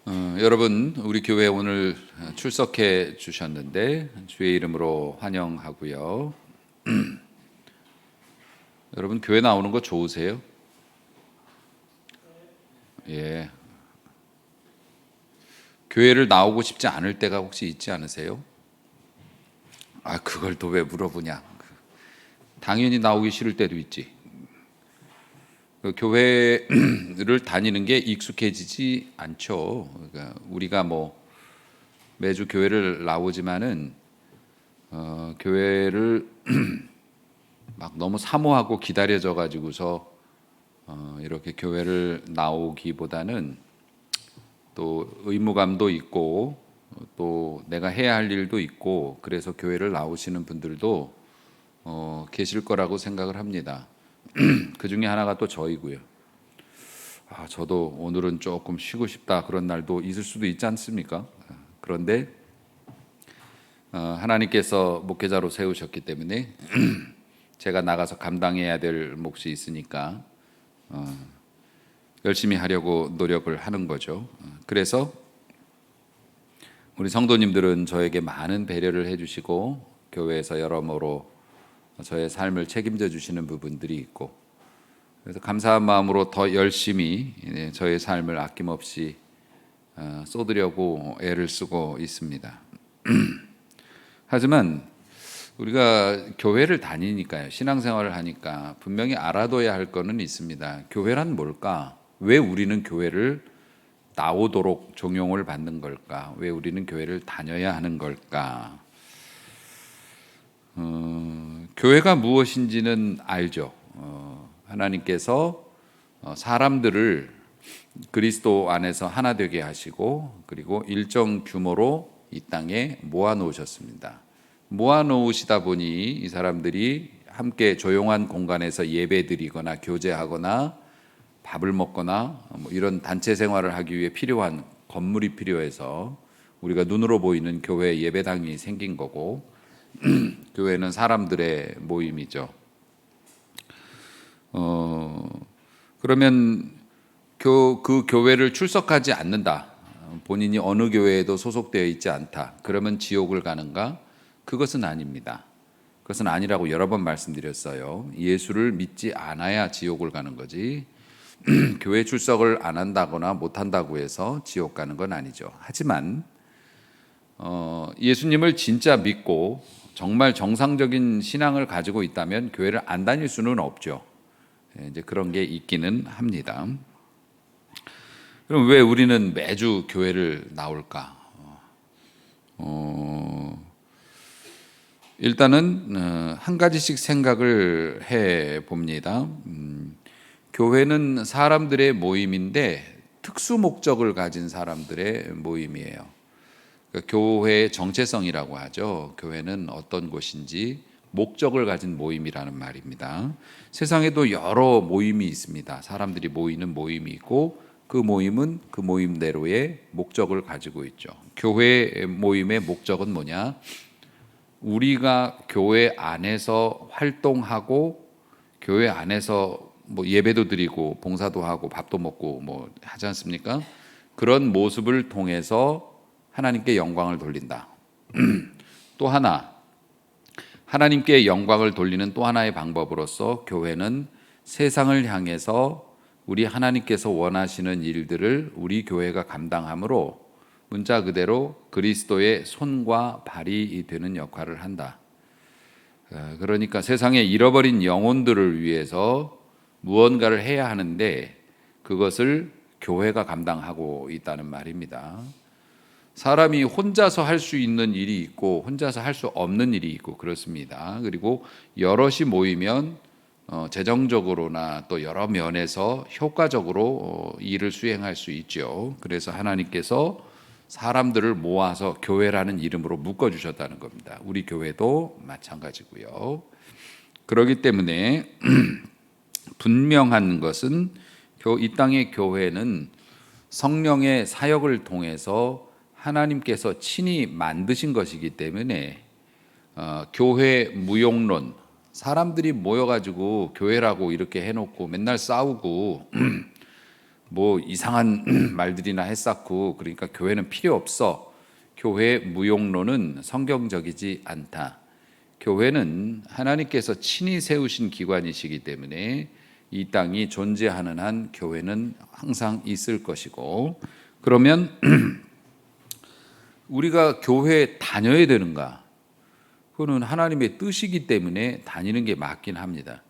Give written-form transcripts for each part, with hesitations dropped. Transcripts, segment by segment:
여러분, 우리 교회 오늘 출석해 주셨는데 주의 이름으로 환영하고요. 여러분, 교회 나오는 거 좋으세요? 예. 교회를 나오고 싶지 않을 때가 혹시 있지 않으세요? 그걸 또 왜 물어보냐? 당연히 나오기 싫을 때도 있지. 교회를 다니는 게 익숙해지지 않죠. 그러니까 우리가 매주 교회를 나오지만은 교회를 막 너무 사모하고 기다려져 가지고서 이렇게 교회를 나오기보다는 또 의무감도 있고 또 내가 해야 할 일도 있고 그래서 교회를 나오시는 분들도 계실 거라고 생각을 합니다. 그 중에 하나가 또 저이고요. 저도 오늘은 조금 쉬고 싶다 그런 날도 있을 수도 있지 않습니까? 그런데 하나님께서 목회자로 세우셨기 때문에 제가 나가서 감당해야 될 몫이 있으니까 열심히 하려고 노력을 하는 거죠. 그래서 우리 성도님들은 저에게 많은 배려를 해주시고 교회에서 여러모로 저의 삶을 책임져 주시는 부분들이 있고 그래서 감사한 마음으로 더 열심히 저의 삶을 아낌없이 쏟으려고 애를 쓰고 있습니다. 하지만 우리가 교회를 다니니까요, 신앙생활을 하니까 분명히 알아둬야 할 거는 있습니다. 교회란 뭘까? 왜 우리는 교회를 나오도록 종용을 받는 걸까? 왜 우리는 교회를 다녀야 하는 걸까? 교회가 무엇인지는 알죠. 하나님께서 사람들을 그리스도 안에서 하나 되게 하시고 그리고 일정 규모로 이 땅에 모아 놓으셨습니다. 모아 놓으시다 보니 이 사람들이 함께 조용한 공간에서 예배드리거나 교제하거나 밥을 먹거나 이런 단체 생활을 하기 위해 필요한 건물이 필요해서 우리가 눈으로 보이는 교회 예배당이 생긴 거고 교회는 사람들의 모임이죠. 그러면 그 교회를 출석하지 않는다. 본인이 어느 교회에도 소속되어 있지 않다. 그러면 지옥을 가는가? 그것은 아닙니다. 그것은 아니라고 여러 번 말씀드렸어요. 예수를 믿지 않아야 지옥을 가는 거지. 교회 출석을 안 한다거나 못 한다고 해서 지옥 가는 건 아니죠. 하지만 예수님을 진짜 믿고 정말 정상적인 신앙을 가지고 있다면 교회를 안 다닐 수는 없죠. 이제 그런 게 있기는 합니다. 그럼 왜 우리는 매주 교회를 나올까? 일단은 한 가지씩 생각을 해 봅니다. 교회는 사람들의 모임인데 특수 목적을 가진 사람들의 모임이에요. 그러니까 교회의 정체성이라고 하죠. 교회는 어떤 곳인지 목적을 가진 모임이라는 말입니다. 세상에도 여러 모임이 있습니다. 사람들이 모이는 모임이 있고 그 모임은 그 모임대로의 목적을 가지고 있죠. 교회 모임의 목적은 뭐냐? 우리가 교회 안에서 활동하고 교회 안에서 예배도 드리고 봉사도 하고 밥도 먹고 하지 않습니까? 그런 모습을 통해서 하나님께 영광을 돌린다. 또 하나, 하나님께 영광을 돌리는 또 하나의 방법으로서 교회는 세상을 향해서 우리 하나님께서 원하시는 일들을 우리 교회가 감당함으로 문자 그대로 그리스도의 손과 발이 되는 역할을 한다. 그러니까 세상에 잃어버린 영혼들을 위해서 무언가를 해야 하는데 그것을 교회가 감당하고 있다는 말입니다. 사람이 혼자서 할 수 있는 일이 있고 혼자서 할 수 없는 일이 있고 그렇습니다. 그리고 여럿이 모이면 재정적으로나 또 여러 면에서 효과적으로 일을 수행할 수 있죠. 그래서 하나님께서 사람들을 모아서 교회라는 이름으로 묶어주셨다는 겁니다. 우리 교회도 마찬가지고요. 그렇기 때문에 분명한 것은 이 땅의 교회는 성령의 사역을 통해서 하나님께서 친히 만드신 것이기 때문에 교회 무용론, 사람들이 모여가지고 교회라고 이렇게 해놓고 맨날 싸우고 뭐 이상한 말들이나 했었고 그러니까 교회는 필요 없어. 교회 무용론은 성경적이지 않다. 교회는 하나님께서 친히 세우신 기관이시기 때문에 이 땅이 존재하는 한 교회는 항상 있을 것이고, 그러면 우리가 교회에 다녀야 되는가? 그거는 하나님의 뜻이기 때문에 다니는 게 맞긴 합니다.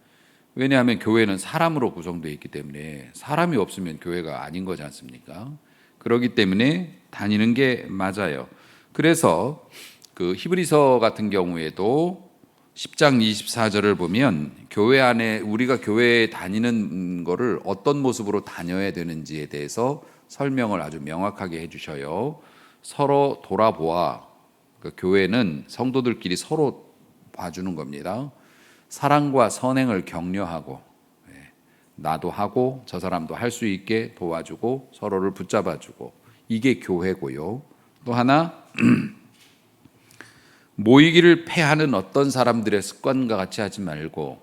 왜냐하면 교회는 사람으로 구성되어 있기 때문에 사람이 없으면 교회가 아닌 거지 않습니까? 그렇기 때문에 다니는 게 맞아요. 그래서 그 히브리서 같은 경우에도 10장 24절을 보면 교회 안에 우리가 교회에 다니는 거를 어떤 모습으로 다녀야 되는지에 대해서 설명을 아주 명확하게 해주셔요. 서로 돌아보아. 그러니까 교회는 성도들끼리 서로 봐주는 겁니다. 사랑과 선행을 격려하고, 나도 하고 저 사람도 할 수 있게 도와주고 서로를 붙잡아주고, 이게 교회고요. 또 하나, 모이기를 패하는 어떤 사람들의 습관과 같이 하지 말고,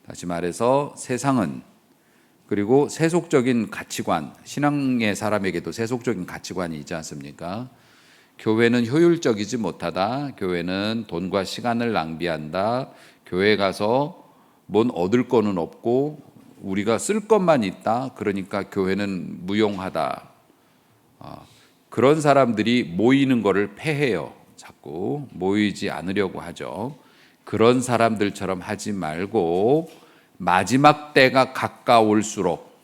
다시 말해서 세상은, 그리고 세속적인 가치관, 신앙의 사람에게도 세속적인 가치관이 있지 않습니까? 교회는 효율적이지 못하다. 교회는 돈과 시간을 낭비한다. 교회 가서 뭔 얻을 거는 없고 우리가 쓸 것만 있다. 그러니까 교회는 무용하다. 그런 사람들이 모이는 거를 패해요. 자꾸 모이지 않으려고 하죠. 그런 사람들처럼 하지 말고 마지막 때가 가까울수록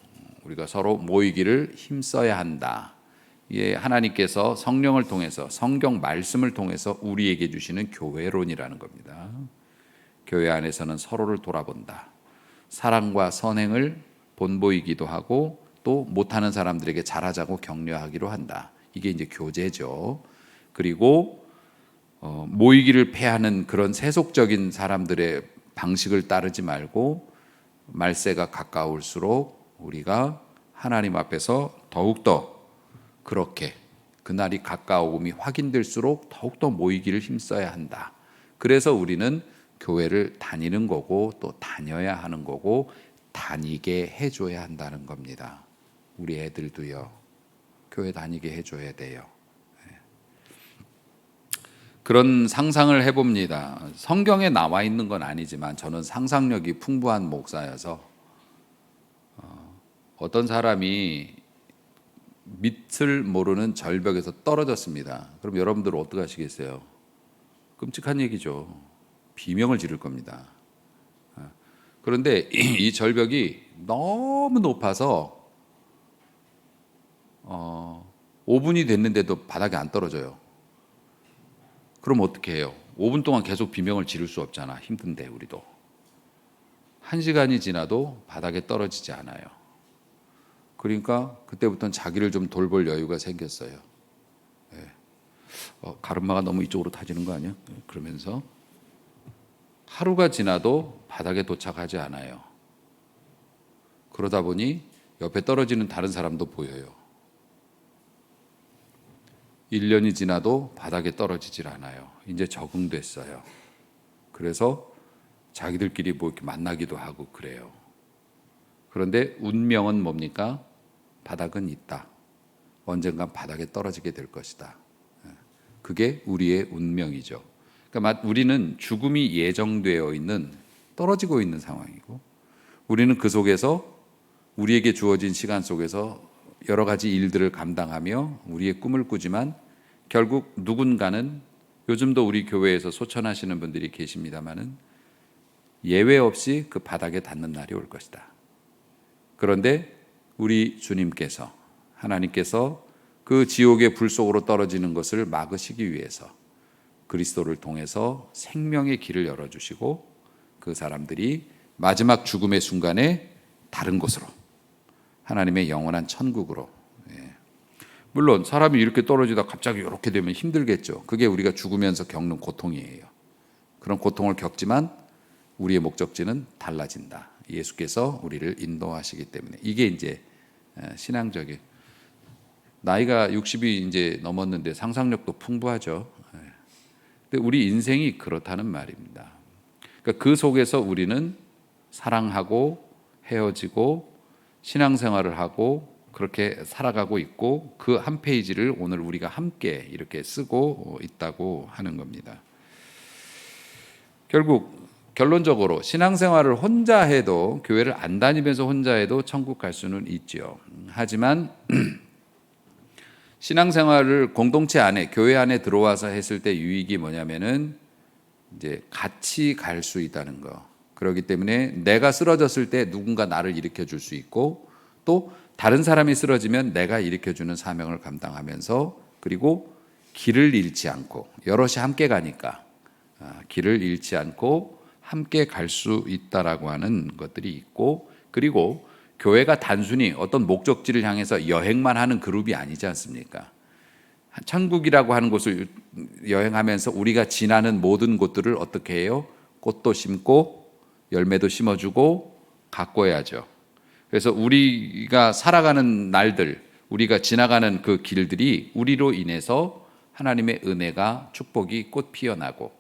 우리가 서로 모이기를 힘써야 한다. 이게 하나님께서 성령을 통해서 성경 말씀을 통해서 우리에게 주시는 교회론이라는 겁니다. 교회 안에서는 서로를 돌아본다. 사랑과 선행을 본보이기도 하고 또 못하는 사람들에게 잘하자고 격려하기로 한다. 이게 이제 교제죠. 그리고 모이기를 패하는 그런 세속적인 사람들의 방식을 따르지 말고 말세가 가까울수록 우리가 하나님 앞에서 더욱더 그렇게 그날이 가까움이 확인될수록 더욱더 모이기를 힘써야 한다. 그래서 우리는 교회를 다니는 거고 또 다녀야 하는 거고 다니게 해줘야 한다는 겁니다. 우리 애들도요. 교회 다니게 해줘야 돼요. 그런 상상을 해봅니다. 성경에 나와 있는 건 아니지만 저는 상상력이 풍부한 목사여서 어떤 사람이 밑을 모르는 절벽에서 떨어졌습니다. 그럼 여러분들 어떻게 하시겠어요? 끔찍한 얘기죠. 비명을 지를 겁니다. 그런데 이 절벽이 너무 높아서 5분이 됐는데도 바닥에 안 떨어져요. 그럼 어떻게 해요? 5분 동안 계속 비명을 지를 수 없잖아. 힘든데 우리도. 1시간이 지나도 바닥에 떨어지지 않아요. 그러니까 그때부터는 자기를 좀 돌볼 여유가 생겼어요. 가르마가 너무 이쪽으로 타지는 거 아니야? 그러면서 하루가 지나도 바닥에 도착하지 않아요. 그러다 보니 옆에 떨어지는 다른 사람도 보여요. 1년이 지나도 바닥에 떨어지질 않아요. 이제 적응됐어요. 그래서 자기들끼리 뭐 이렇게 만나기도 하고 그래요. 그런데 운명은 뭡니까? 바닥은 있다. 언젠간 바닥에 떨어지게 될 것이다. 그게 우리의 운명이죠. 그러니까 우리는 죽음이 예정되어 있는, 떨어지고 있는 상황이고, 우리는 그 속에서 우리에게 주어진 시간 속에서 여러 가지 일들을 감당하며 우리의 꿈을 꾸지만 결국 누군가는, 요즘도 우리 교회에서 소천하시는 분들이 계십니다마는 예외 없이 그 바닥에 닿는 날이 올 것이다. 그런데 우리 주님께서, 하나님께서 그 지옥의 불 속으로 떨어지는 것을 막으시기 위해서 그리스도를 통해서 생명의 길을 열어주시고 그 사람들이 마지막 죽음의 순간에 다른 곳으로, 하나님의 영원한 천국으로. 물론 사람이 이렇게 떨어지다 갑자기 이렇게 되면 힘들겠죠. 그게 우리가 죽으면서 겪는 고통이에요. 그런 고통을 겪지만 우리의 목적지는 달라진다. 예수께서 우리를 인도하시기 때문에. 이게 이제 신앙적인, 나이가 60이 이제 넘었는데 상상력도 풍부하죠. 근데 우리 인생이 그렇다는 말입니다. 그러니까 그 속에서 우리는 사랑하고 헤어지고 신앙생활을 하고 그렇게 살아가고 있고 그 한 페이지를 오늘 우리가 함께 이렇게 쓰고 있다고 하는 겁니다. 결국 결론적으로 신앙생활을 혼자 해도, 교회를 안 다니면서 혼자 해도 천국 갈 수는 있지요. 하지만 신앙생활을 공동체 안에, 교회 안에 들어와서 했을 때 유익이 뭐냐면은 이제 같이 갈 수 있다는 거. 그렇기 때문에 내가 쓰러졌을 때 누군가 나를 일으켜 줄 수 있고, 또 다른 사람이 쓰러지면 내가 일으켜 주는 사명을 감당하면서, 그리고 길을 잃지 않고, 여럿이 함께 가니까 길을 잃지 않고 함께 갈 수 있다라고 하는 것들이 있고, 그리고 교회가 단순히 어떤 목적지를 향해서 여행만 하는 그룹이 아니지 않습니까? 천국이라고 하는 곳을 여행하면서 우리가 지나는 모든 곳들을 어떻게 해요? 꽃도 심고 열매도 심어주고 가꿔야죠. 그래서 우리가 살아가는 날들, 우리가 지나가는 그 길들이 우리로 인해서 하나님의 은혜가, 축복이 꽃 피어나고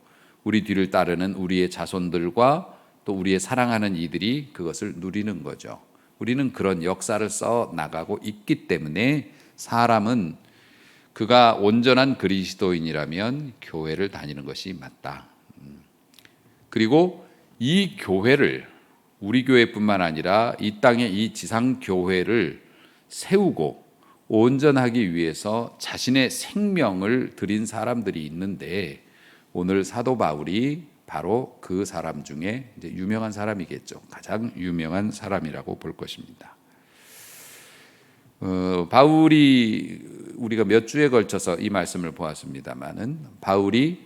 우리 뒤를 따르는 우리의 자손들과 또 우리의 사랑하는 이들이 그것을 누리는 거죠. 우리는 그런 역사를 써 나가고 있기 때문에 사람은 그가 온전한 그리스도인이라면 교회를 다니는 것이 맞다. 그리고 이 교회를, 우리 교회뿐만 아니라 이 땅의 이 지상 교회를 세우고 온전하기 위해서 자신의 생명을 드린 사람들이 있는데, 오늘 사도 바울이 바로 그 사람 중에 이제 유명한 사람이겠죠. 가장 유명한 사람이라고 볼 것입니다. 바울이, 우리가 몇 주에 걸쳐서 이 말씀을 보았습니다마는, 바울이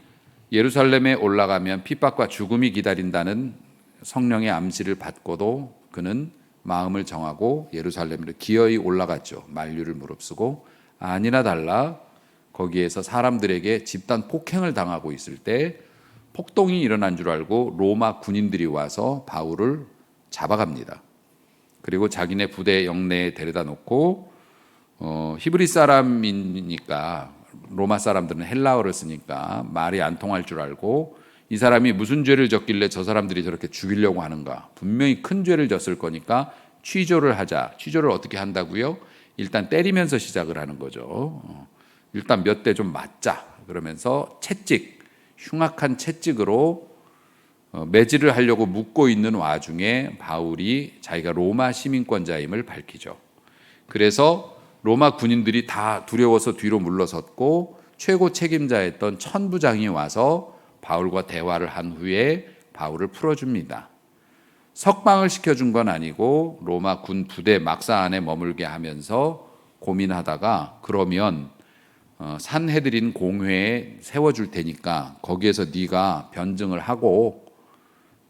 예루살렘에 올라가면 핍박과 죽음이 기다린다는 성령의 암시를 받고도 그는 마음을 정하고 예루살렘으로 기어이 올라갔죠. 만류를 무릅쓰고. 아니나 달라 거기에서 사람들에게 집단 폭행을 당하고 있을 때 폭동이 일어난 줄 알고 로마 군인들이 와서 바울을 잡아갑니다. 그리고 자기네 부대 영내에 데려다 놓고 히브리 사람이니까, 로마 사람들은 헬라어를 쓰니까 말이 안 통할 줄 알고, 이 사람이 무슨 죄를 졌길래 저 사람들이 저렇게 죽이려고 하는가, 분명히 큰 죄를 졌을 거니까 취조를 하자. 취조를 어떻게 한다고요? 일단 때리면서 시작을 하는 거죠. 일단 몇 대 좀 맞자. 그러면서 채찍, 흉악한 채찍으로 매질을 하려고 묶고 있는 와중에 바울이 자기가 로마 시민권자임을 밝히죠. 그래서 로마 군인들이 다 두려워서 뒤로 물러섰고, 최고 책임자였던 천부장이 와서 바울과 대화를 한 후에 바울을 풀어줍니다. 석방을 시켜준 건 아니고 로마 군 부대 막사 안에 머물게 하면서 고민하다가, 그러면 산헤드린 공회에 세워줄 테니까 거기에서 네가 변증을 하고,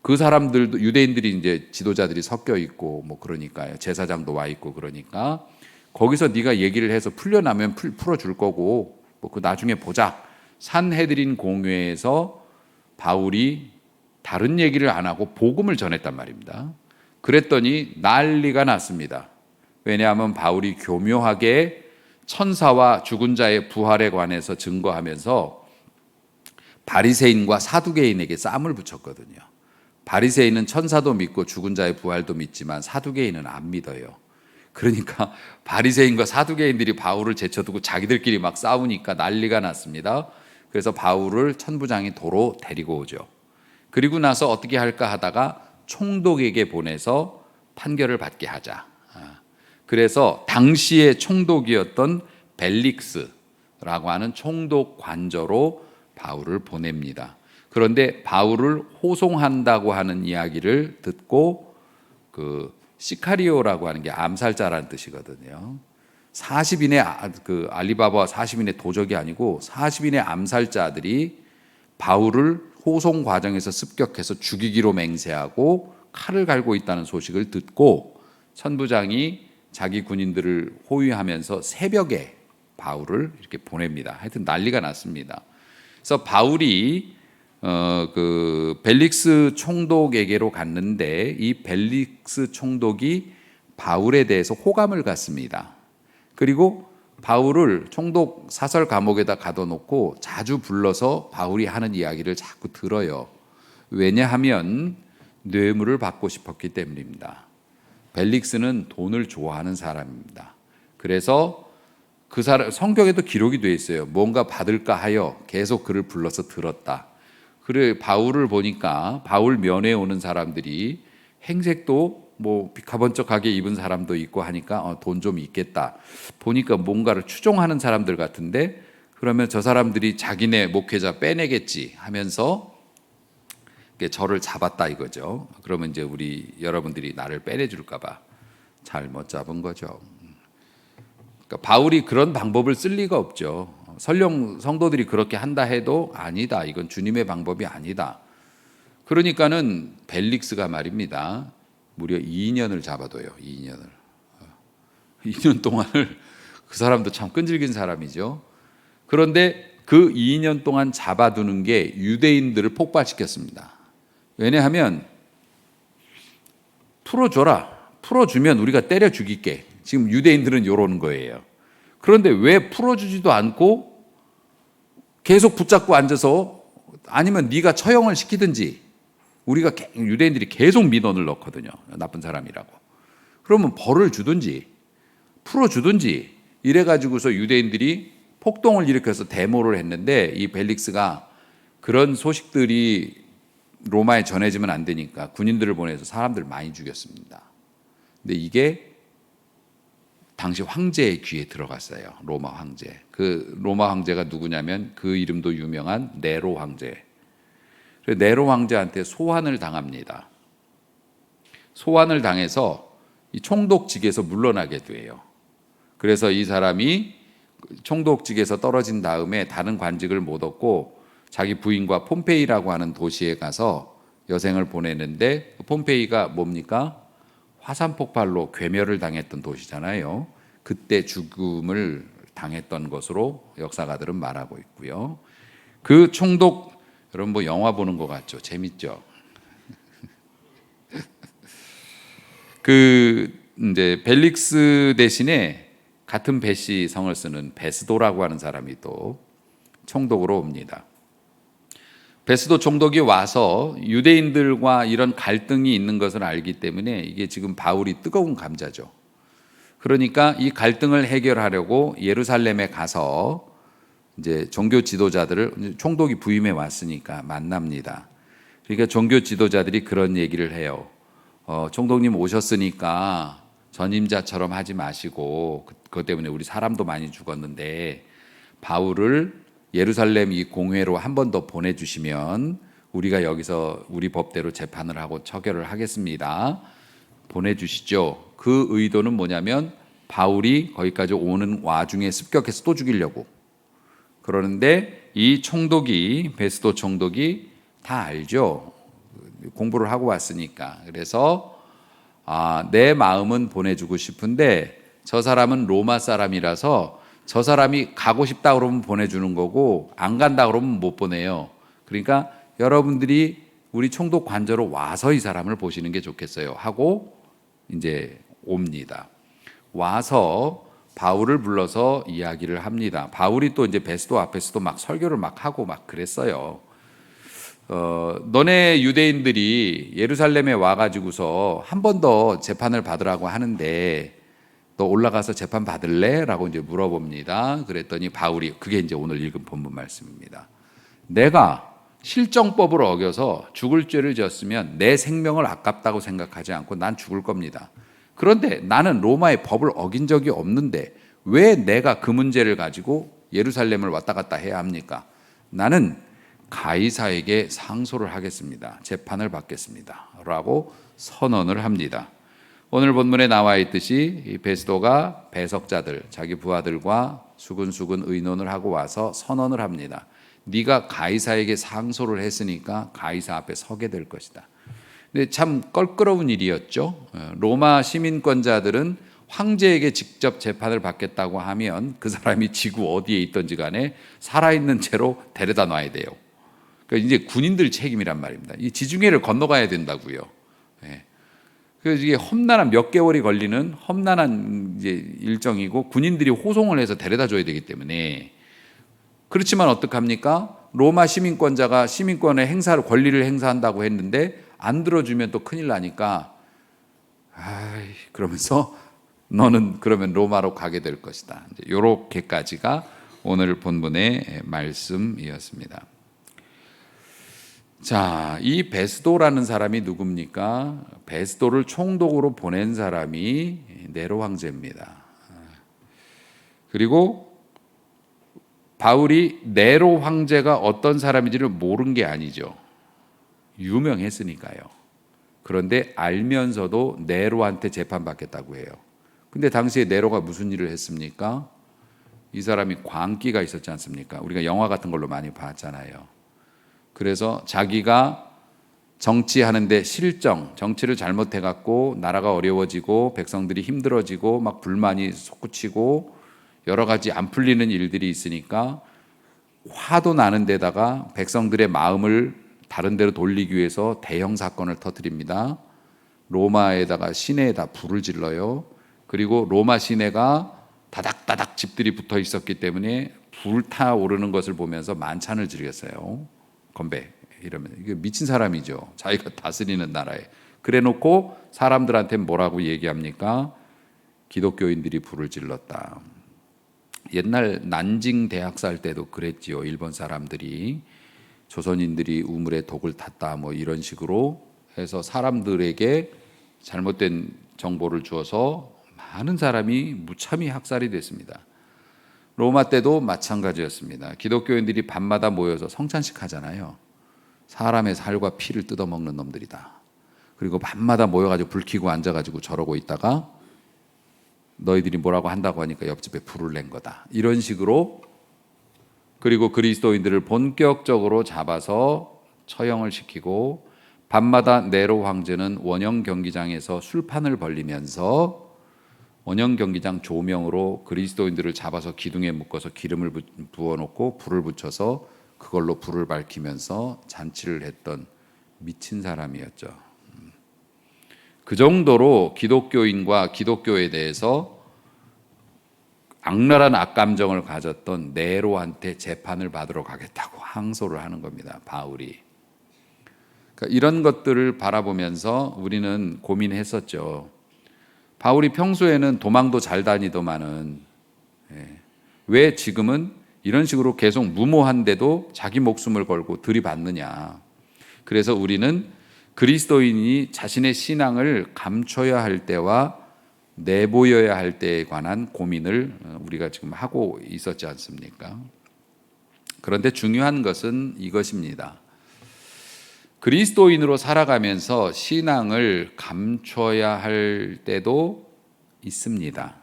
그 사람들도 유대인들이 이제 지도자들이 섞여 있고 뭐 그러니까요, 제사장도 와 있고 그러니까 거기서 네가 얘기를 해서 풀려나면 풀어줄 거고 뭐 그 나중에 보자. 산헤드린 공회에서 바울이 다른 얘기를 안 하고 복음을 전했단 말입니다. 그랬더니 난리가 났습니다. 왜냐하면 바울이 교묘하게 천사와 죽은 자의 부활에 관해서 증거하면서 바리새인과 사두개인에게 쌈을 붙였거든요. 바리새인은 천사도 믿고 죽은 자의 부활도 믿지만 사두개인은 안 믿어요. 그러니까 바리새인과 사두개인들이 바울을 제쳐두고 자기들끼리 막 싸우니까 난리가 났습니다. 그래서 바울을 천부장이 도로 데리고 오죠. 그리고 나서 어떻게 할까 하다가 총독에게 보내서 판결을 받게 하자. 그래서 당시의 총독이었던 벨릭스라고 하는 총독 관저로 바울을 보냅니다. 그런데 바울을 호송한다고 하는 이야기를 듣고, 그 시카리오라고 하는 게 암살자라는 뜻이거든요. 40인의 그 알리바바와 40인의 도적이 아니고 40인의 암살자들이 바울을 호송 과정에서 습격해서 죽이기로 맹세하고 칼을 갈고 있다는 소식을 듣고, 천부장이 자기 군인들을 호위하면서 새벽에 바울을 이렇게 보냅니다. 하여튼 난리가 났습니다. 그래서 바울이 그 벨릭스 총독에게로 갔는데, 이 벨릭스 총독이 바울에 대해서 호감을 갖습니다. 그리고 바울을 총독 사설 감옥에다 가둬놓고 자주 불러서 바울이 하는 이야기를 자꾸 들어요. 왜냐하면 뇌물을 받고 싶었기 때문입니다. 벨릭스는 돈을 좋아하는 사람입니다. 그래서 그 사람 성경에도 기록이 되어 있어요. 뭔가 받을까 하여 계속 그를 불러서 들었다. 그래 바울을 보니까 바울 면회 오는 사람들이 행색도 뭐 가번쩍하게 입은 사람도 있고 하니까 돈 좀 있겠다. 보니까 뭔가를 추종하는 사람들 같은데 그러면 저 사람들이 자기네 목회자 빼내겠지 하면서 저를 잡았다 이거죠. 그러면 이제 우리 여러분들이 나를 빼내줄까 봐 잘못 잡은 거죠. 그러니까 바울이 그런 방법을 쓸 리가 없죠. 설령 성도들이 그렇게 한다 해도 아니다. 이건 주님의 방법이 아니다. 그러니까는 벨릭스가 말입니다. 무려 2년을 잡아둬요. 2년 동안을 그 사람도 참 끈질긴 사람이죠. 그런데 그 2년 동안 잡아두는 게 유대인들을 폭발시켰습니다. 왜냐하면 풀어줘라. 풀어주면 우리가 때려 죽일게. 지금 유대인들은 이러는 거예요. 그런데 왜 풀어주지도 않고 계속 붙잡고 앉아서 아니면 네가 처형을 시키든지 우리가 유대인들이 계속 민원을 넣거든요. 나쁜 사람이라고. 그러면 벌을 주든지 풀어주든지 이래가지고서 유대인들이 폭동을 일으켜서 데모를 했는데 이 벨릭스가 그런 소식들이 로마에 전해지면 안 되니까 군인들을 보내서 사람들 많이 죽였습니다. 근데 이게 당시 황제의 귀에 들어갔어요. 로마 황제. 그 로마 황제가 누구냐면 그 이름도 유명한 네로 황제. 네로 황제한테 소환을 당합니다. 소환을 당해서 이 총독직에서 물러나게 돼요. 그래서 이 사람이 총독직에서 떨어진 다음에 다른 관직을 못 얻고 자기 부인과 폼페이라고 하는 도시에 가서 여생을 보내는데 폼페이가 뭡니까? 화산 폭발로 괴멸을 당했던 도시잖아요. 그때 죽음을 당했던 것으로 역사가들은 말하고 있고요. 그 총독 여러분 뭐 영화 보는 것 같죠? 재밌죠? 그 이제 벨릭스 대신에 같은 베시 성을 쓰는 베스도라고 하는 사람이 또 총독으로 옵니다. 베스도 총독이 와서 유대인들과 이런 갈등이 있는 것을 알기 때문에 이게 지금 바울이 뜨거운 감자죠. 그러니까 이 갈등을 해결하려고 예루살렘에 가서 이제 종교 지도자들을 총독이 부임해 왔으니까 만납니다. 그러니까 종교 지도자들이 그런 얘기를 해요. 총독님 오셨으니까 전임자처럼 하지 마시고 그것 때문에 우리 사람도 많이 죽었는데 바울을 예루살렘 이 공회로 한 번 더 보내주시면 우리가 여기서 우리 법대로 재판을 하고 처결을 하겠습니다. 보내주시죠. 그 의도는 뭐냐면 바울이 거기까지 오는 와중에 습격해서 또 죽이려고. 그러는데 이 총독이 베스도 총독이 다 알죠. 공부를 하고 왔으니까. 그래서 내 마음은 보내주고 싶은데 저 사람은 로마 사람이라서 저 사람이 가고 싶다 그러면 보내주는 거고 안 간다 그러면 못 보내요. 그러니까 여러분들이 우리 총독 관저로 와서 이 사람을 보시는 게 좋겠어요 하고 이제 옵니다. 와서 바울을 불러서 이야기를 합니다. 바울이 또 이제 베스도 앞에서도 막 설교를 막 하고 막 그랬어요. 너네 유대인들이 예루살렘에 와가지고서 한 번 더 재판을 받으라고 하는데 너 올라가서 재판 받을래? 라고 이제 물어봅니다. 그랬더니 바울이 그게 이제 오늘 읽은 본문 말씀입니다. 내가 실정법을 어겨서 죽을 죄를 지었으면 내 생명을 아깝다고 생각하지 않고 난 죽을 겁니다. 그런데 나는 로마의 법을 어긴 적이 없는데 왜 내가 그 문제를 가지고 예루살렘을 왔다 갔다 해야 합니까? 나는 가이사에게 상소를 하겠습니다. 재판을 받겠습니다. 라고 선언을 합니다. 오늘 본문에 나와 있듯이 이 베스도가 배석자들, 자기 부하들과 수근수근 의논을 하고 와서 선언을 합니다. 네가 가이사에게 상소를 했으니까 가이사 앞에 서게 될 것이다. 근데 참 껄끄러운 일이었죠. 로마 시민권자들은 황제에게 직접 재판을 받겠다고 하면 그 사람이 지구 어디에 있든지 간에 살아있는 채로 데려다 놔야 돼요. 그러니까 이제 군인들 책임이란 말입니다. 이 지중해를 건너가야 된다고요. 그래서 이게 험난한 몇 개월이 걸리는 험난한 이제 일정이고 군인들이 호송을 해서 데려다 줘야 되기 때문에 그렇지만 어떡합니까? 로마 시민권자가 시민권의 행사를 권리를 행사한다고 했는데 안 들어주면 또 큰일 나니까 그러면서 너는 그러면 로마로 가게 될 것이다. 이렇게까지가 오늘 본문의 말씀이었습니다. 자, 이 베스도라는 사람이 누굽니까? 베스도를 총독으로 보낸 사람이 네로 황제입니다. 그리고 바울이 네로 황제가 어떤 사람인지를 모른 게 아니죠. 유명했으니까요. 그런데 알면서도 네로한테 재판받겠다고 해요. 근데 당시에 네로가 무슨 일을 했습니까? 이 사람이 광기가 있었지 않습니까? 우리가 영화 같은 걸로 많이 봤잖아요. 그래서 자기가 정치하는데 정치를 잘못해갖고 나라가 어려워지고 백성들이 힘들어지고 막 불만이 솟구치고 여러 가지 안 풀리는 일들이 있으니까 화도 나는 데다가 백성들의 마음을 다른 데로 돌리기 위해서 대형 사건을 터뜨립니다. 로마에다가 시내에다 불을 질러요. 그리고 로마 시내가 다닥다닥 집들이 붙어 있었기 때문에 불타오르는 것을 보면서 만찬을 즐겼어요. 건배 이러면 이게 미친 사람이죠. 자기가 다스리는 나라에. 그래놓고 사람들한테 뭐라고 얘기합니까? 기독교인들이 불을 질렀다. 옛날 난징 대학살 때도 그랬지요. 일본 사람들이 조선인들이 우물에 독을 탔다 뭐 이런 식으로 해서 사람들에게 잘못된 정보를 주어서 많은 사람이 무참히 학살이 됐습니다. 로마 때도 마찬가지였습니다. 기독교인들이 밤마다 모여서 성찬식 하잖아요. 사람의 살과 피를 뜯어먹는 놈들이다. 그리고 밤마다 모여가지고 불 켜고 앉아가지고 저러고 있다가 너희들이 뭐라고 한다고 하니까 옆집에 불을 낸 거다. 이런 식으로 그리고 그리스도인들을 본격적으로 잡아서 처형을 시키고 밤마다 네로 황제는 원형 경기장에서 술판을 벌리면서 원형 경기장 조명으로 그리스도인들을 잡아서 기둥에 묶어서 기름을 부어놓고 불을 붙여서 그걸로 불을 밝히면서 잔치를 했던 미친 사람이었죠. 그 정도로 기독교인과 기독교에 대해서 악랄한 악감정을 가졌던 네로한테 재판을 받으러 가겠다고 항소를 하는 겁니다. 바울이. 그러니까 이런 것들을 바라보면서 우리는 고민했었죠. 바울이 평소에는 도망도 잘 다니더만은 왜 지금은 이런 식으로 계속 무모한데도 자기 목숨을 걸고 들이받느냐. 그래서 우리는 그리스도인이 자신의 신앙을 감춰야 할 때와 내보여야 할 때에 관한 고민을 우리가 지금 하고 있었지 않습니까? 그런데 중요한 것은 이것입니다. 그리스도인으로 살아가면서 신앙을 감춰야 할 때도 있습니다.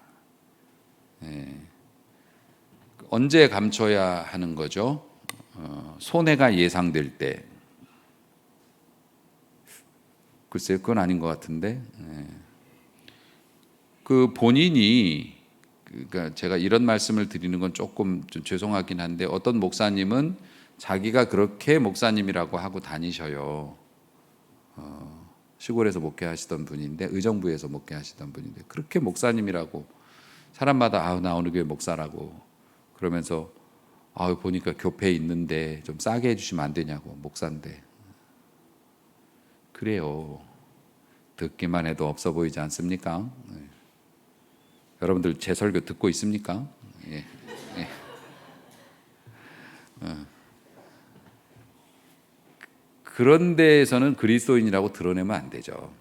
언제 감춰야 하는 거죠? 손해가 예상될 때. 글쎄요, 그건 아닌 것 같은데. 그 본인이, 그러니까 제가 이런 말씀을 드리는 건 조금 좀 죄송하긴 한데 어떤 목사님은 자기가 그렇게 목사님이라고 하고 다니셔요. 시골에서 목회하시던 분인데 의정부에서 목회하시던 분인데 그렇게 목사님이라고 사람마다 나 어느 교회 목사라고 그러면서 보니까 교회에 있는데 좀 싸게 해주시면 안 되냐고 목사인데 그래요. 듣기만 해도 없어 보이지 않습니까? 여러분들 제 설교 듣고 있습니까? 예. 그런 데에서는 그리스도인이라고 드러내면 안 되죠.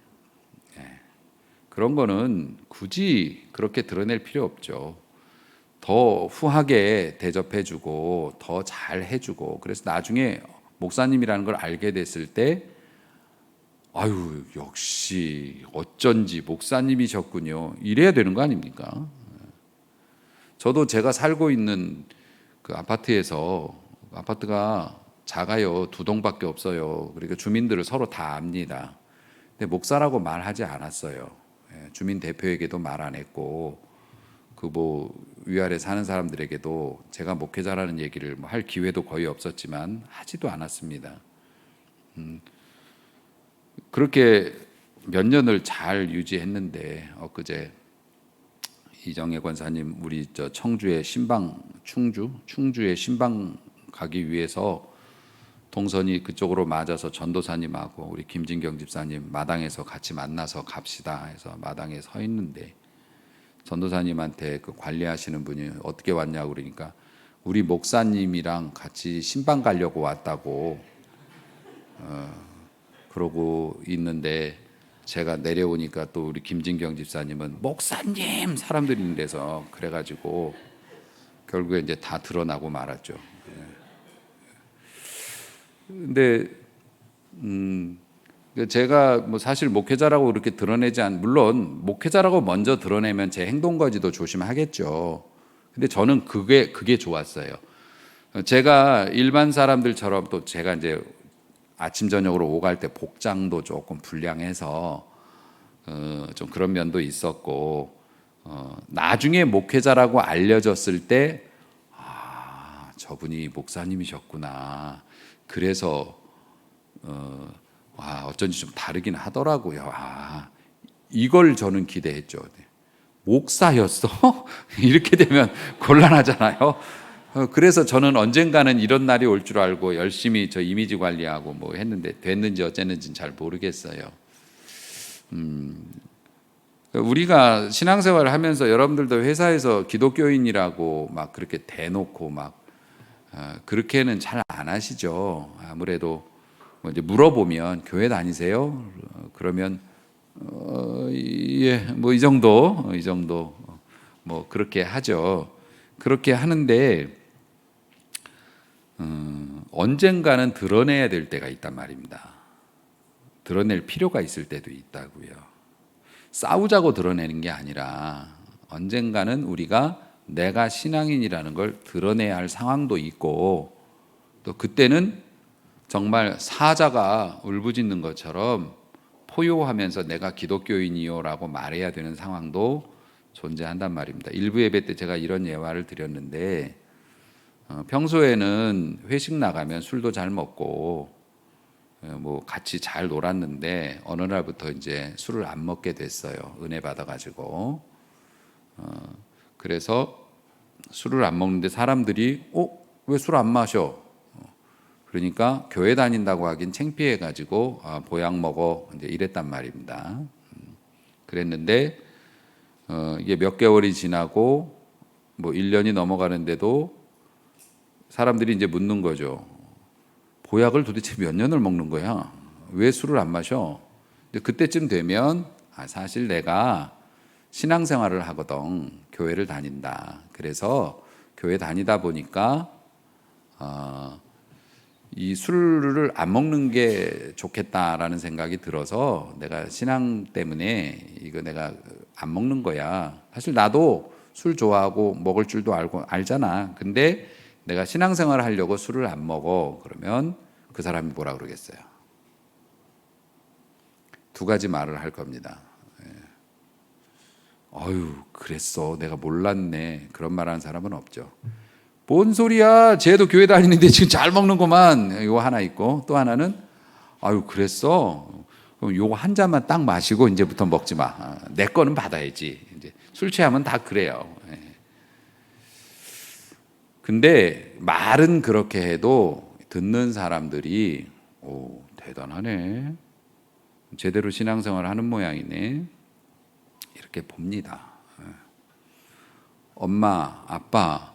그런 거는 굳이 그렇게 드러낼 필요 없죠. 더 후하게 대접해주고 더 잘 해주고 그래서 나중에 목사님이라는 걸 알게 됐을 때 아유 역시 어쩐지 목사님이셨군요. 이래야 되는 거 아닙니까? 저도 제가 살고 있는 그 아파트에서 아파트가 작아요. 2동밖에 없어요. 그러니까 주민들을 서로 다 압니다. 근데 목사라고 말하지 않았어요. 주민 대표에게도 말 안 했고 그 뭐 위아래 사는 사람들에게도 제가 목회자라는 얘기를 할 기회도 거의 없었지만 하지도 않았습니다. 그렇게 몇 년을 잘 유지했는데 엊그제 이정혜 권사님 우리 청주의 신방 충주의 신방 가기 위해서 동선이 그쪽으로 맞아서 전도사님하고 우리 김진경 집사님 마당에서 같이 만나서 갑시다 해서 마당에 서 있는데 전도사님한테 그 관리하시는 분이 어떻게 왔냐고 그러니까 우리 목사님이랑 같이 신방 가려고 왔다고 그러고 있는데 제가 내려오니까 또 우리 김진경 집사님은 목사님 사람들이 있는 데서 그래가지고 결국에 이제 다 드러나고 말았죠. 근데 제가 뭐 사실 목회자라고 그렇게 드러내지 물론 목회자라고 먼저 드러내면 제 행동 거지도 조심하겠죠. 근데 저는 그게 좋았어요. 제가 일반 사람들처럼 또 제가 이제 아침 저녁으로 오갈 때 복장도 조금 불량해서 좀 그런 면도 있었고 나중에 목회자라고 알려졌을 때 저분이 목사님이셨구나. 그래서 어쩐지 좀 다르긴 하더라고요. 이걸 저는 기대했죠. 목사였어? 이렇게 되면 곤란하잖아요. 그래서 저는 언젠가는 이런 날이 올 줄 알고 열심히 저 이미지 관리하고 뭐 했는데 됐는지 어쨌는지는 잘 모르겠어요. 우리가 신앙생활을 하면서 여러분들도 회사에서 기독교인이라고 막 그렇게 대놓고 막 그렇게는 잘 안 하시죠. 아무래도 뭐 이제 물어보면 교회 다니세요? 그러면 예, 뭐 이 정도 뭐 그렇게 하죠. 그렇게 하는데 언젠가는 드러내야 될 때가 있단 말입니다. 드러낼 필요가 있을 때도 있다고요. 싸우자고 드러내는 게 아니라 언젠가는 우리가 내가 신앙인이라는 걸 드러내야 할 상황도 있고 또 그때는 정말 사자가 울부짖는 것처럼 포효하면서 내가 기독교인이요라고 말해야 되는 상황도 존재한단 말입니다. 일부 예배 때 제가 이런 예화를 드렸는데 평소에는 회식 나가면 술도 잘 먹고 뭐 같이 잘 놀았는데 어느 날부터 이제 술을 안 먹게 됐어요. 은혜 받아가지고 그래서 술을 안 먹는데 사람들이 왜 술 안 마셔? 그러니까 교회 다닌다고 하긴 창피해가지고 보약 먹어 이제 이랬단 말입니다. 그랬는데 이게 몇 개월이 지나고 뭐 1년이 넘어가는데도 사람들이 이제 묻는 거죠. 보약을 도대체 몇 년을 먹는 거야? 왜 술을 안 마셔? 근데 그때쯤 되면 사실 내가 신앙생활을 하거든. 교회를 다닌다. 그래서 교회 다니다 보니까 이 술을 안 먹는 게 좋겠다라는 생각이 들어서 내가 신앙 때문에 이거 내가 안 먹는 거야. 사실 나도 술 좋아하고 먹을 줄도 알잖아. 근데 내가 신앙생활을 하려고 술을 안 먹어. 그러면 그 사람이 뭐라 그러겠어요? 두 가지 말을 할 겁니다. 어휴, 그랬어. 내가 몰랐네. 그런 말 하는 사람은 없죠. 뭔 소리야? 쟤도 교회 다니는데 지금 잘 먹는구만. 이거 하나 있고 또 하나는 아유, 그랬어. 그럼 요거 한 잔만 딱 마시고 이제부터 먹지 마. 내 거는 받아야지. 이제 술 취하면 다 그래요. 근데 말은 그렇게 해도 듣는 사람들이 대단하네. 제대로 신앙생활 하는 모양이네. 이렇게 봅니다. 엄마, 아빠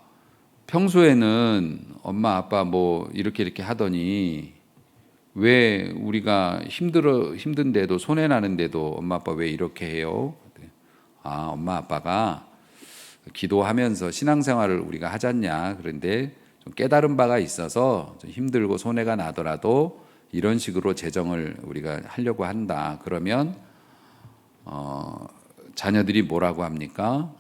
평소에는 엄마, 아빠 뭐 이렇게 하더니 왜 우리가 힘든데도 손해 나는데도 엄마, 아빠 왜 이렇게 해요? 엄마, 아빠가 기도하면서 신앙생활을 우리가 하잖냐. 그런데 좀 깨달은 바가 있어서 좀 힘들고 손해가 나더라도 이런 식으로 재정을 우리가 하려고 한다. 그러면 자녀들이 뭐라고 합니까?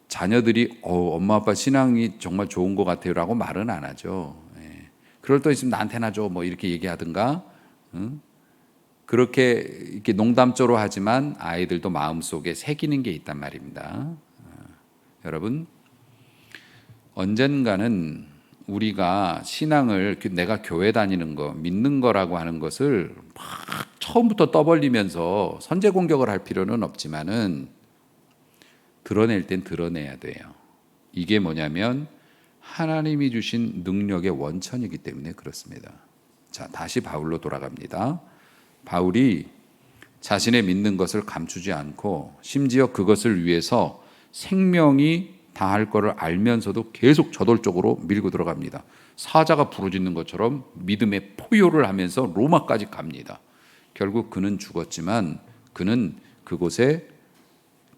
자녀들이 엄마 아빠 신앙이 정말 좋은 것 같아요 라고 말은 안 하죠. 그럴 때 있으면 나한테나 줘 뭐 이렇게 얘기하든가 그렇게 이렇게 농담조로 하지만 아이들도 마음속에 새기는 게 있단 말입니다. 여러분 언젠가는 우리가 신앙을 내가 교회 다니는 거 믿는 거라고 하는 것을 막 처음부터 떠벌리면서 선제 공격을 할 필요는 없지만은 드러낼 땐 드러내야 돼요. 이게 뭐냐면 하나님이 주신 능력의 원천이기 때문에 그렇습니다. 자, 다시 바울로 돌아갑니다. 바울이 자신의 믿는 것을 감추지 않고 심지어 그것을 위해서 생명이 당할 것을 알면서도 계속 저돌적으로 밀고 들어갑니다. 사자가 부르짖는 것처럼 믿음의 포효를 하면서 로마까지 갑니다. 결국 그는 죽었지만 그는 그곳에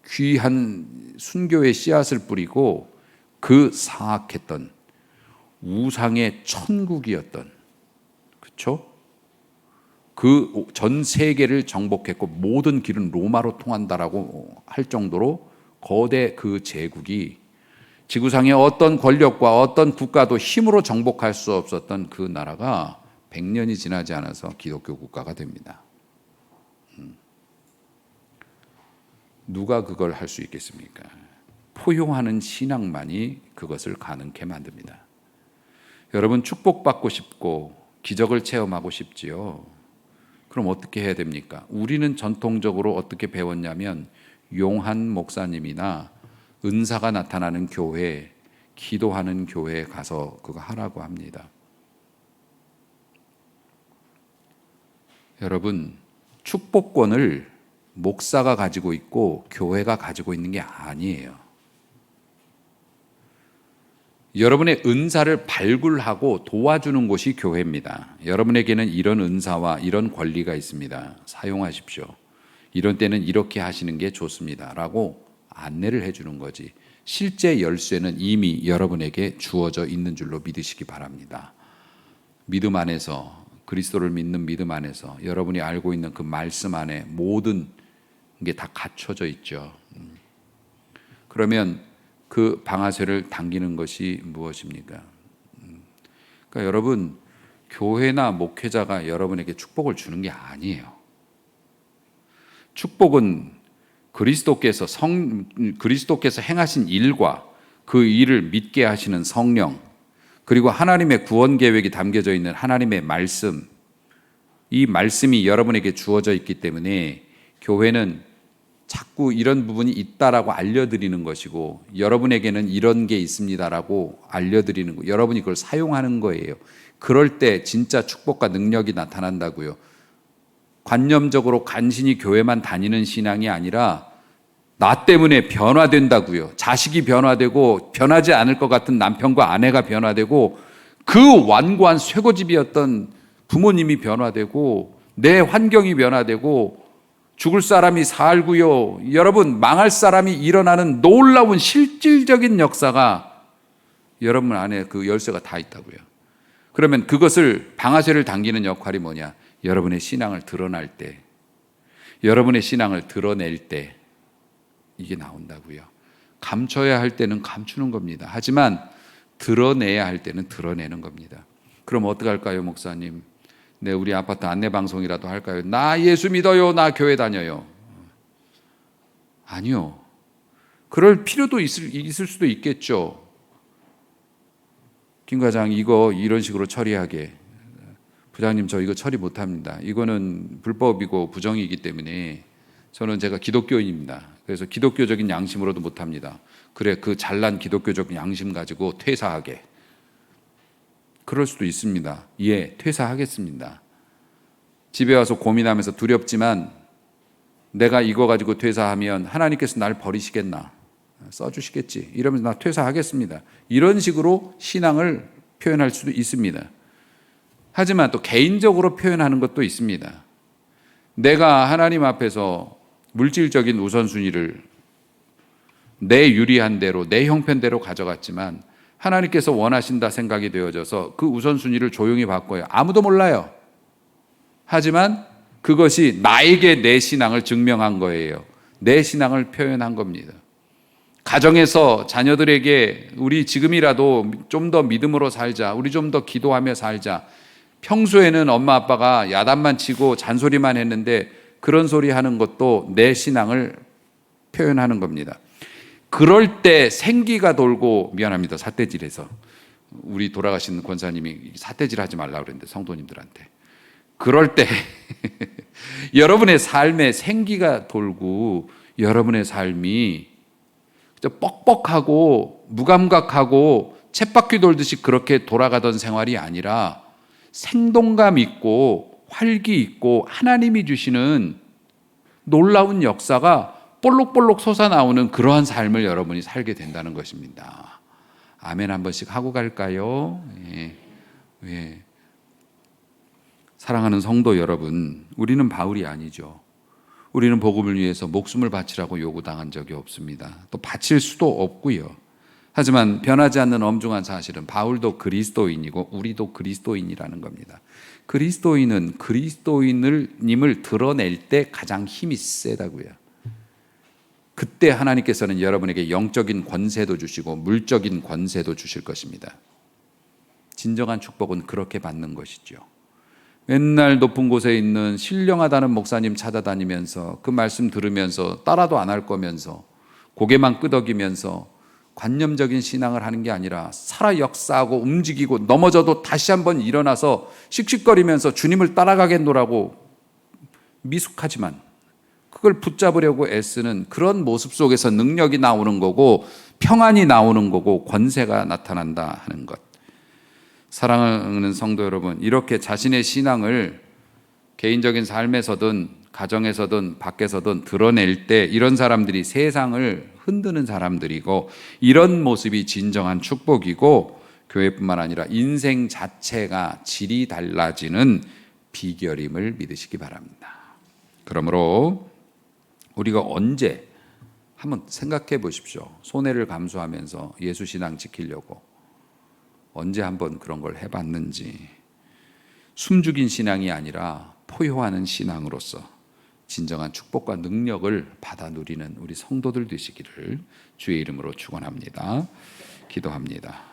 귀한 순교의 씨앗을 뿌리고 그 사악했던 우상의 천국이었던, 그렇죠? 그 전 세계를 정복했고 모든 길은 로마로 통한다라고 할 정도로 거대 그 제국이 지구상의 어떤 권력과 어떤 국가도 힘으로 정복할 수 없었던 그 나라가 100년이 지나지 않아서 기독교 국가가 됩니다. 누가 그걸 할 수 있겠습니까? 포용하는 신앙만이 그것을 가능케 만듭니다. 여러분, 축복받고 싶고 기적을 체험하고 싶지요. 그럼 어떻게 해야 됩니까? 우리는 전통적으로 어떻게 배웠냐면 용한 목사님이나 은사가 나타나는 교회, 기도하는 교회에 가서 그거 하라고 합니다. 여러분, 축복권을 목사가 가지고 있고 교회가 가지고 있는 게 아니에요. 여러분의 은사를 발굴하고 도와주는 곳이 교회입니다. 여러분에게는 이런 은사와 이런 권리가 있습니다. 사용하십시오. 이런 때는 이렇게 하시는 게 좋습니다. 라고 안내를 해주는 거지. 실제 열쇠는 이미 여러분에게 주어져 있는 줄로 믿으시기 바랍니다. 믿음 안에서, 그리스도를 믿는 믿음 안에서 여러분이 알고 있는 그 말씀 안에 모든 게 다 갖춰져 있죠. 그러면 그 방아쇠를 당기는 것이 무엇입니까? 그러니까 여러분, 교회나 목회자가 여러분에게 축복을 주는 게 아니에요. 축복은 그리스도께서 행하신 일과 그 일을 믿게 하시는 성령, 그리고 하나님의 구원 계획이 담겨져 있는 하나님의 말씀, 이 말씀이 여러분에게 주어져 있기 때문에 교회는 자꾸 이런 부분이 있다라고 알려드리는 것이고 여러분에게는 이런 게 있습니다라고 알려드리는 거, 여러분이 그걸 사용하는 거예요. 그럴 때 진짜 축복과 능력이 나타난다고요. 관념적으로 간신히 교회만 다니는 신앙이 아니라 나 때문에 변화된다고요. 자식이 변화되고 변하지 않을 것 같은 남편과 아내가 변화되고 그 완고한 쇠고집이었던 부모님이 변화되고 내 환경이 변화되고 죽을 사람이 살고요. 여러분, 망할 사람이 일어나는 놀라운 실질적인 역사가 여러분 안에 그 열쇠가 다 있다고요. 그러면 그것을 방아쇠를 당기는 역할이 뭐냐? 여러분의 신앙을 드러날 때, 여러분의 신앙을 드러낼 때 이게 나온다고요. 감춰야 할 때는 감추는 겁니다. 하지만 드러내야 할 때는 드러내는 겁니다. 그럼 어떻게 할까요, 목사님? 네, 우리 아파트 안내방송이라도 할까요? 나 예수 믿어요. 나 교회 다녀요. 아니요. 그럴 필요도 있을 수도 있겠죠. 김 과장, 이거 이런 식으로 처리하게. 부장님, 저 이거 처리 못합니다. 이거는 불법이고 부정이기 때문에 제가 기독교인입니다. 그래서 기독교적인 양심으로도 못합니다. 그래, 그 잘난 기독교적 양심 가지고 퇴사하게. 그럴 수도 있습니다. 예, 퇴사하겠습니다. 집에 와서 고민하면서 두렵지만 내가 이거 가지고 퇴사하면 하나님께서 날 버리시겠나? 써주시겠지. 이러면서 나 퇴사하겠습니다. 이런 식으로 신앙을 표현할 수도 있습니다. 하지만 또 개인적으로 표현하는 것도 있습니다. 내가 하나님 앞에서 물질적인 우선순위를 내 유리한 대로, 내 형편대로 가져갔지만 하나님께서 원하신다 생각이 되어져서 그 우선순위를 조용히 바꿔요. 아무도 몰라요. 하지만 그것이 나에게 내 신앙을 증명한 거예요. 내 신앙을 표현한 겁니다. 가정에서 자녀들에게 우리 지금이라도 좀 더 믿음으로 살자. 우리 좀 더 기도하며 살자. 평소에는 엄마 아빠가 야단만 치고 잔소리만 했는데 그런 소리 하는 것도 내 신앙을 표현하는 겁니다. 그럴 때 생기가 돌고, 미안합니다. 삿대질해서. 우리 돌아가신 권사님이 삿대질 하지 말라고 그랬는데 성도님들한테. 그럴 때 여러분의 삶에 생기가 돌고 여러분의 삶이 뻑뻑하고 무감각하고 쳇바퀴 돌듯이 그렇게 돌아가던 생활이 아니라 생동감 있고 활기 있고 하나님이 주시는 놀라운 역사가 볼록볼록 솟아나오는 그러한 삶을 여러분이 살게 된다는 것입니다. 아멘 한 번씩 하고 갈까요? 예. 예. 사랑하는 성도 여러분, 우리는 바울이 아니죠. 우리는 복음을 위해서 목숨을 바치라고 요구당한 적이 없습니다. 또 바칠 수도 없고요. 하지만 변하지 않는 엄중한 사실은 바울도 그리스도인이고 우리도 그리스도인이라는 겁니다. 그리스도인은 그리스도인을 드러낼 때 가장 힘이 세다고요. 그때 하나님께서는 여러분에게 영적인 권세도 주시고 물적인 권세도 주실 것입니다. 진정한 축복은 그렇게 받는 것이죠. 맨날 높은 곳에 있는 신령하다는 목사님 찾아다니면서 그 말씀 들으면서 따라도 안 할 거면서 고개만 끄덕이면서 관념적인 신앙을 하는 게 아니라 살아 역사하고 움직이고 넘어져도 다시 한번 일어나서 씩씩거리면서 주님을 따라가겠노라고 미숙하지만 그걸 붙잡으려고 애쓰는 그런 모습 속에서 능력이 나오는 거고 평안이 나오는 거고 권세가 나타난다 하는 것. 사랑하는 성도 여러분, 이렇게 자신의 신앙을 개인적인 삶에서든 가정에서든 밖에서든 드러낼 때 이런 사람들이 세상을 흔드는 사람들이고 이런 모습이 진정한 축복이고 교회뿐만 아니라 인생 자체가 질이 달라지는 비결임을 믿으시기 바랍니다. 그러므로 우리가 언제 한번 생각해 보십시오. 손해를 감수하면서 예수 신앙 지키려고 언제 한번 그런 걸 해봤는지. 숨죽인 신앙이 아니라 포효하는 신앙으로서 진정한 축복과 능력을 받아 누리는 우리 성도들 되시기를 주의 이름으로 축원합니다. 기도합니다.